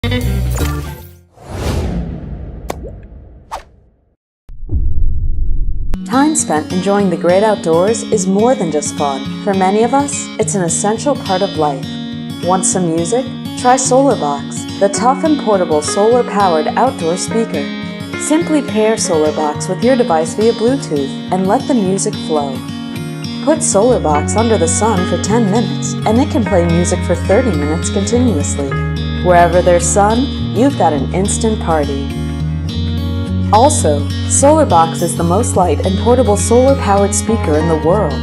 Time spent enjoying the great outdoors is more than just fun. For many of us, it's an essential part of life. Want some music? Try SolarBox, the tough and portable solar-powered outdoor speaker. Simply pair SolarBox with your device via Bluetooth and let the music flow. Put SolarBox under the sun for 10 minutes and it can play music for 30 minutes continuously. Wherever there's sun, you've got an instant party. Also, SolarBox is the most light and portable solar-powered speaker in the world.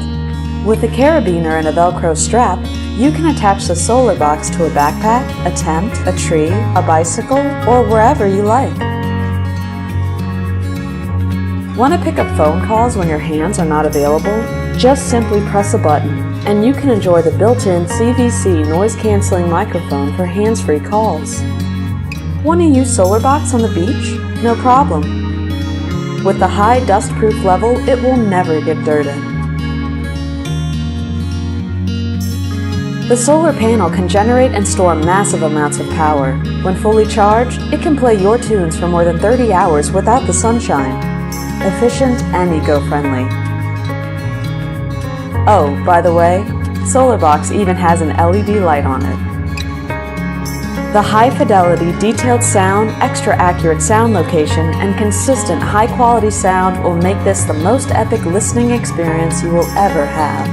With a carabiner and a Velcro strap, you can attach the SolarBox to a backpack, a tent, a tree, a bicycle, or wherever you like. Want to pick up phone calls when your hands are not available? Just simply press a button, and you can enjoy the built-in CVC noise-canceling microphone for hands-free calls. Want to use SolarBox on the beach? No problem. With the high dust-proof level, it will never get dirty. The solar panel can generate and store massive amounts of power. When fully charged, it can play your tunes for more than 30 hours without the sunshine. Efficient and eco-friendly. Oh, by the way, SolarBox even has an LED light on it. The high-fidelity, detailed sound, extra-accurate sound location, and consistent high-quality sound will make this the most epic listening experience you will ever have.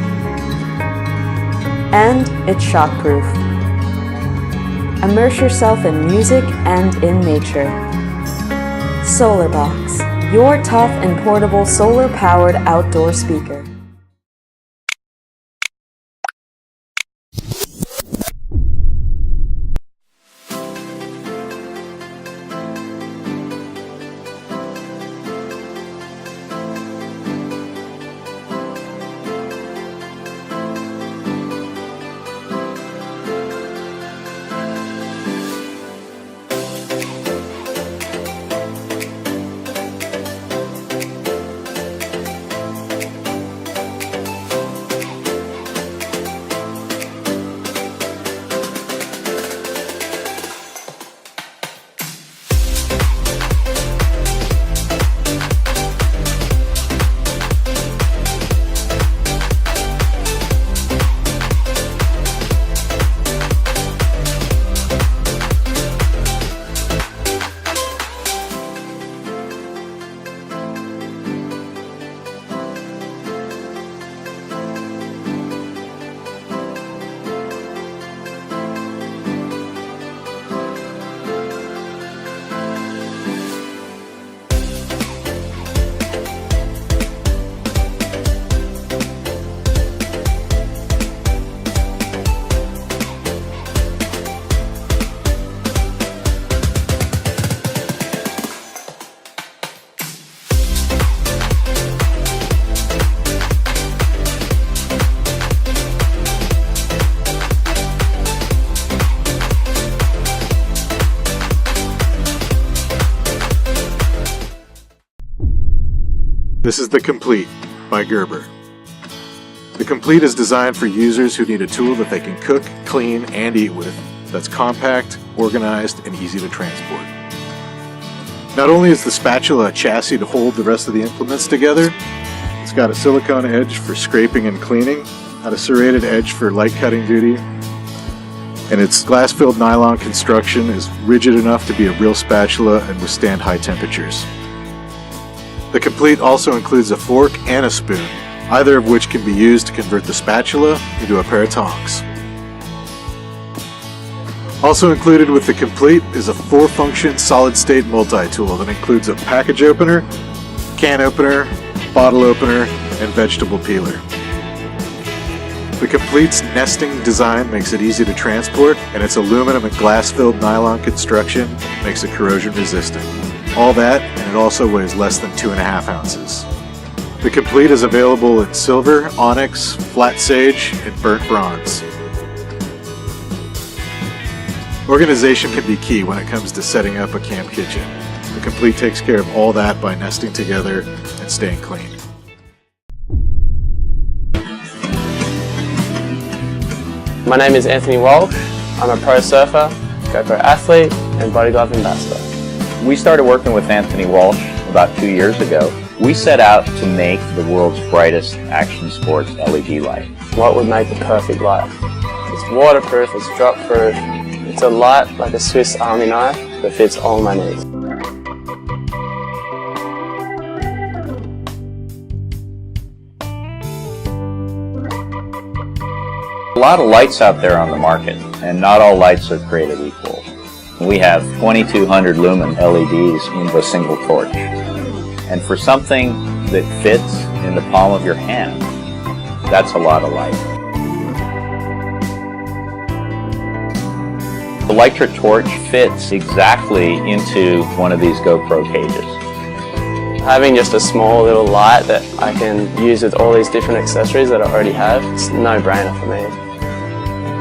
And it's shockproof. Immerse yourself in music and in nature. SolarBox, your tough and portable solar-powered outdoor speaker. This is the Compleat by Gerber. The Compleat is designed for users who need a tool that they can cook, clean, and eat with, that's compact, organized, and easy to transport. Not only is the spatula a chassis to hold the rest of the implements together, it's got a silicone edge for scraping and cleaning, got a serrated edge for light cutting duty, and its glass-filled nylon construction is rigid enough to be a real spatula and withstand high temperatures. The Compleat also includes a fork and a spoon, either of which can be used to convert the spatula into a pair of tongs. Also included with the Compleat is a 4-function solid-state multi-tool that includes a package opener, can opener, bottle opener, and vegetable peeler. The Compleat's nesting design makes it easy to transport, and its aluminum and glass-filled nylon construction makes it corrosion resistant. All that, and it also weighs less than 2.5 ounces. The Compleat is available in silver, onyx, flat sage, and burnt bronze. Organization can be key when it comes to setting up a camp kitchen. The Compleat takes care of all that by nesting together and staying clean. My name is Anthony Walsh. I'm a pro surfer, GoPro athlete, and body glove ambassador. We started working with Anthony Walsh about 2 years ago. We set out to make the world's brightest action sports LED light. What would make the perfect light? It's waterproof, it's drop proof, it's a light like a Swiss Army knife that fits all my needs. A lot of lights out there on the market, and not all lights are created equal. We have 2200 lumen LEDs in a single torch. And for something that fits in the palm of your hand, that's a lot of light. The LitraTorch fits exactly into one of these GoPro cages. Having just a small little light that I can use with all these different accessories that I already have, it's a no-brainer for me.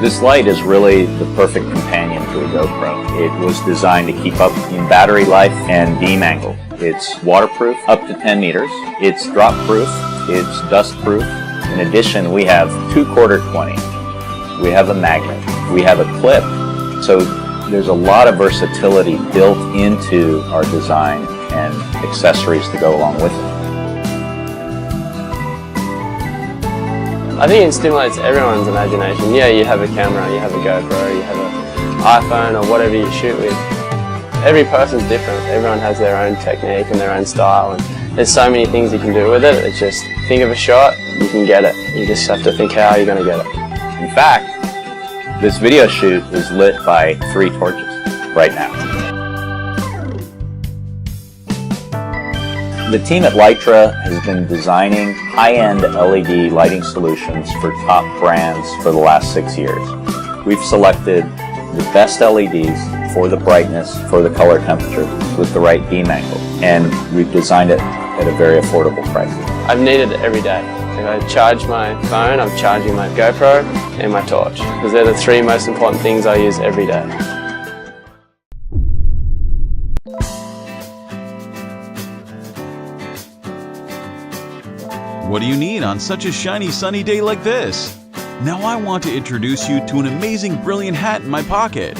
This light is really the perfect companion to a GoPro. It was designed to keep up in battery life and beam angle. It's waterproof up to 10 meters. It's drop proof. It's dust proof. In addition, we have 2 quarter 20. We have a magnet. We have a clip. So there's a lot of versatility built into our design and accessories to go along with it. I think it stimulates everyone's imagination. Yeah, you have a camera, you have a GoPro, you have an iPhone or whatever you shoot with. Every person's different. Everyone has their own technique and their own style, and there's so many things you can do with it. It's just think of a shot, you can get it. You just have to think how you're going to get it. In fact, this video shoot is lit by 3 torches right now. The team at Litra has been designing high-end LED lighting solutions for top brands for the last 6 years. We've selected the best LEDs for the brightness, for the color temperature, with the right beam angle, and we've designed it at a very affordable price. I've needed it every day. If I charge my phone, I'm charging my GoPro and my torch, because they're the 3 most important things I use every day. What do you need on such a shiny sunny day like this? Now I want to introduce you to an amazing brilliant hat in my pocket.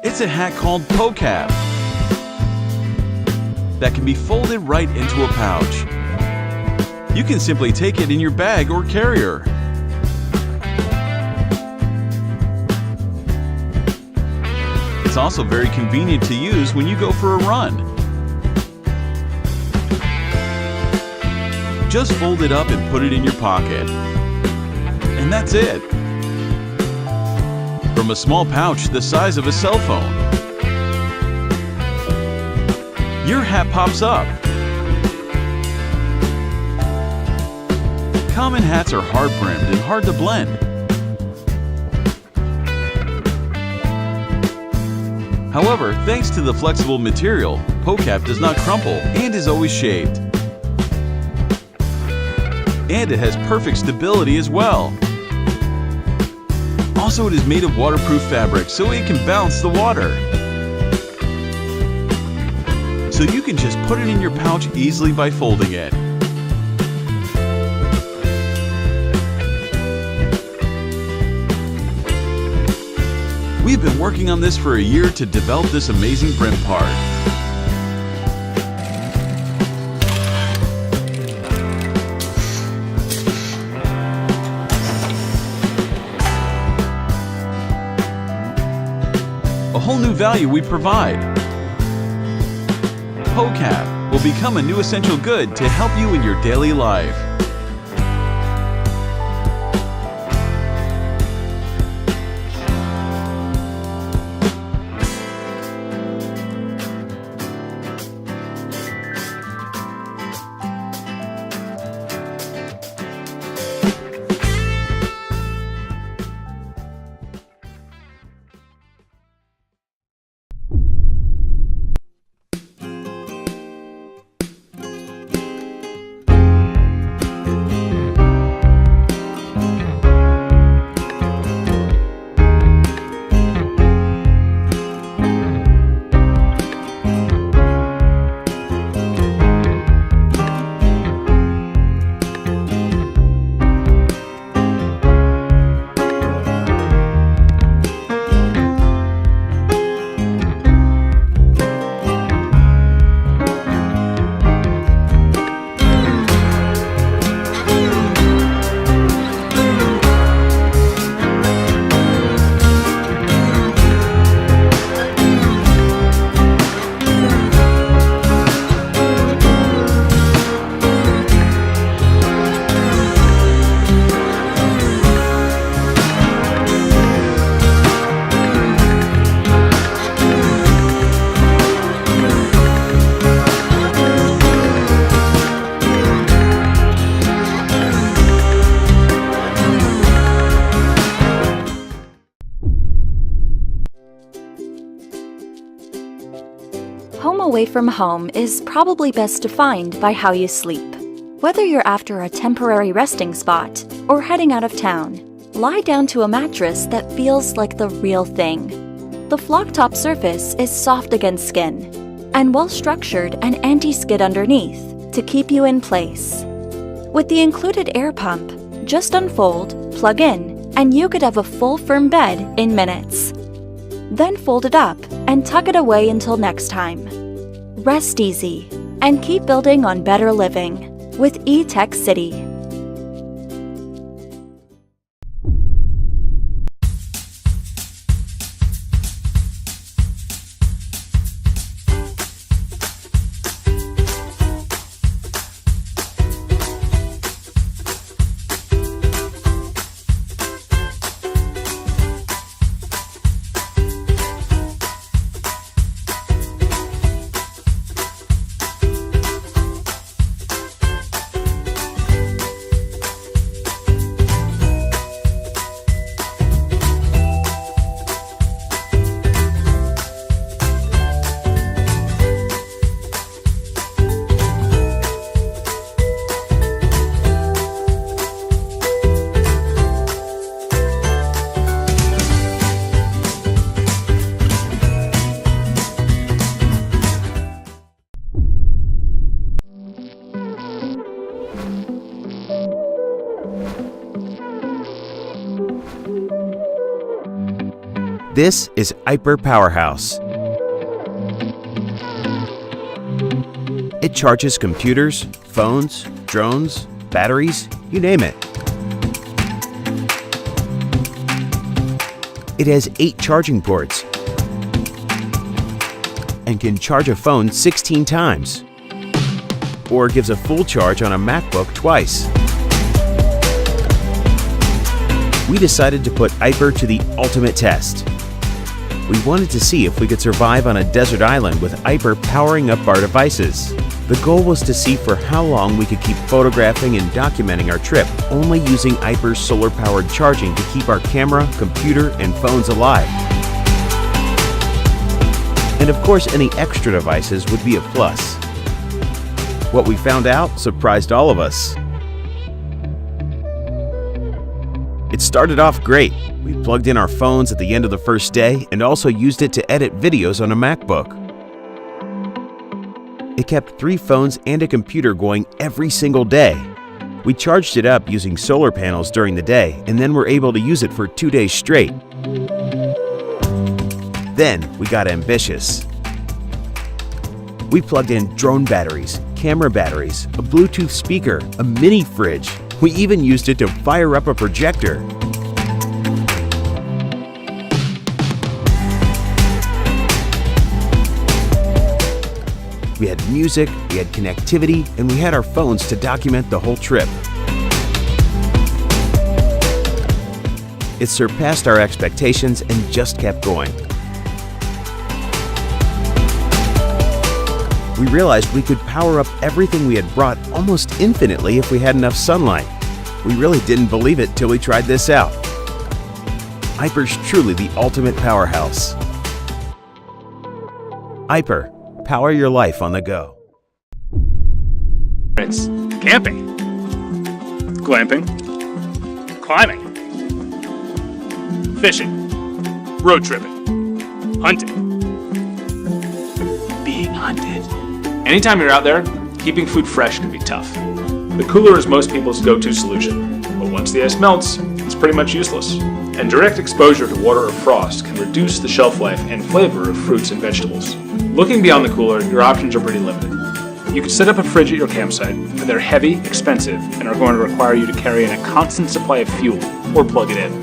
It's a hat called POCAP that can be folded right into a pouch. You can simply take it in your bag or carrier. It's also very convenient to use when you go for a run. Just fold it up and put it in your pocket. And that's it. From a small pouch the size of a cell phone, your hat pops up. Common hats are hard-brimmed and hard to blend. However, thanks to the flexible material, POCAP does not crumple and is always shaped. And it has perfect stability as well. Also, it is made of waterproof fabric, so it can bounce the water. So you can just put it in your pouch easily by folding it. We've been working on this for a year to develop this amazing brim part. A whole new value we provide. POCAP will become a new essential good to help you in your daily life. away from home is probably best defined by how you sleep. Whether you're after a temporary resting spot or heading out of town, lie down to a mattress that feels like the real thing. The flock top surface is soft against skin and well-structured and anti-skid underneath to keep you in place. With the included air pump, just unfold, plug in, and you could have a full firm bed in minutes. Then fold it up and tuck it away until next time. Rest easy and keep building on better living with Etekcity. This is Aiper Powerhouse. It charges computers, phones, drones, batteries, you name it. It has 8 charging ports and can charge a phone 16 times, or gives a full charge on a MacBook twice. We decided to put Aiper to the ultimate test. We wanted to see if we could survive on a desert island with Aiper powering up our devices. The goal was to see for how long we could keep photographing and documenting our trip, only using Aiper's solar-powered charging to keep our camera, computer, and phones alive. And of course, any extra devices would be a plus. What we found out surprised all of us. It started off great. We plugged in our phones at the end of the first day and also used it to edit videos on a MacBook. It kept 3 phones and a computer going every single day. We charged it up using solar panels during the day and then were able to use it for 2 days straight. Then we got ambitious. We plugged in drone batteries, camera batteries, a Bluetooth speaker, a mini fridge. We even used it to fire up a projector. We had music, we had connectivity, and we had our phones to document the whole trip. It surpassed our expectations and just kept going. We realized we could power up everything we had brought almost infinitely if we had enough sunlight. We really didn't believe it till we tried this out. Aiper's truly the ultimate powerhouse. Aiper, power your life on the go. It's camping, glamping, climbing, fishing, road tripping, hunting, being hunted. Anytime you're out there, keeping food fresh can be tough. The cooler is most people's go-to solution, but once the ice melts, it's pretty much useless. And direct exposure to water or frost can reduce the shelf life and flavor of fruits and vegetables. Looking beyond the cooler, your options are pretty limited. You can set up a fridge at your campsite, but they're heavy, expensive, and are going to require you to carry in a constant supply of fuel, or plug it in.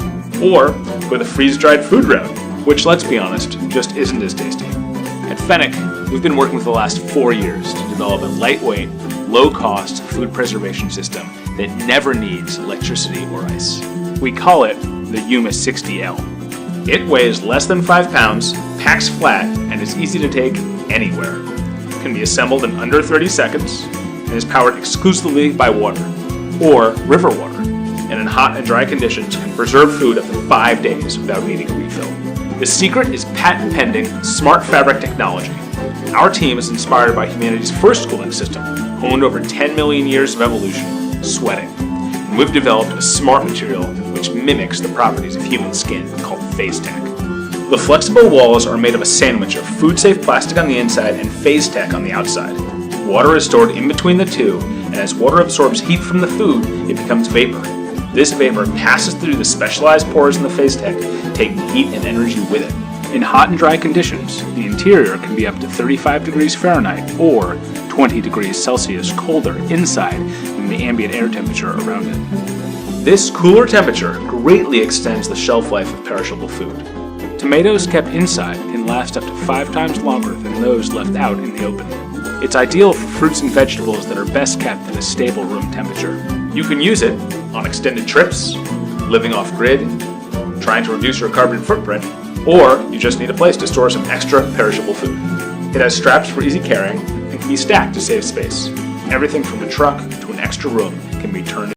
Or with a freeze-dried food route, which, let's be honest, just isn't as tasty. At Fenik, we've been working for the last 4 years to develop a lightweight, low-cost food preservation system that never needs electricity or ice. We call it the Yuma 60L. It weighs less than 5 pounds, packs flat, and is easy to take anywhere. It can be assembled in under 30 seconds, and is powered exclusively by water, or river water, and in hot and dry conditions can preserve food up to 5 days without needing a refill. The secret is patent-pending smart fabric technology Our team is inspired by humanity's first cooling system, honed over 10 million years of evolution, sweating. And we've developed a smart material which mimics the properties of human skin called PhaseTech. The flexible walls are made of a sandwich of food-safe plastic on the inside and PhaseTech on the outside. Water is stored in between the two, and as water absorbs heat from the food, it becomes vapor. This vapor passes through the specialized pores in the PhaseTech, taking heat and energy with it. In hot and dry conditions, the interior can be up to 35 degrees Fahrenheit or 20 degrees Celsius colder inside than the ambient air temperature around it. This cooler temperature greatly extends the shelf life of perishable food. Tomatoes kept inside can last up to 5 times longer than those left out in the open. It's ideal for fruits and vegetables that are best kept at a stable room temperature. You can use it on extended trips, living off-grid, trying to reduce your carbon footprint, or you just need a place to store some extra perishable food. It has straps for easy carrying and can be stacked to save space. Everything from a truck to an extra room can be turned